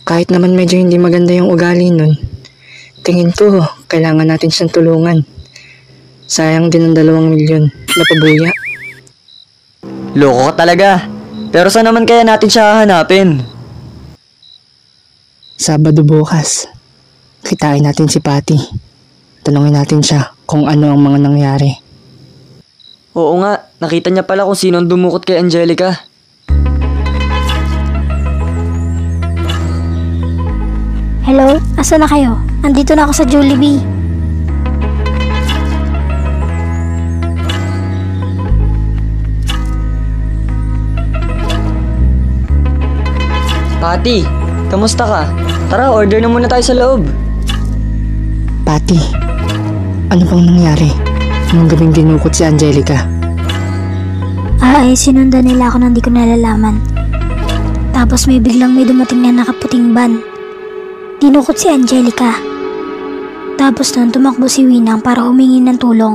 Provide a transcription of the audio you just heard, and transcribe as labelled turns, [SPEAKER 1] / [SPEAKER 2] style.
[SPEAKER 1] Kahit naman medyo hindi maganda yung ugali nun, tingin ko kailangan natin siyang tulungan. Sayang din ang 2 milyon na pabuya.
[SPEAKER 2] Loko ka talaga. Pero saan naman kaya natin siya hahanapin?
[SPEAKER 1] Sabado bukas, kitain natin si Patty. Tanungin natin siya kung ano ang mga nangyari.
[SPEAKER 2] Oo nga, nakita niya pala kung sino ang dumukot kay Angelica.
[SPEAKER 3] Hello? Asa na kayo? Andito na ako sa Jollibee.
[SPEAKER 2] Patty, kamusta ka? Tara, order na muna tayo sa loob.
[SPEAKER 1] Patty, ano bang nangyari nung gabing dinukot si Angelica?
[SPEAKER 3] Sinundan nila ako nang di ko nalalaman. Tapos may dumating na nakaputing van. Dinukot si Angelica. Tapos nun tumakbo si Winang para humingi ng tulong.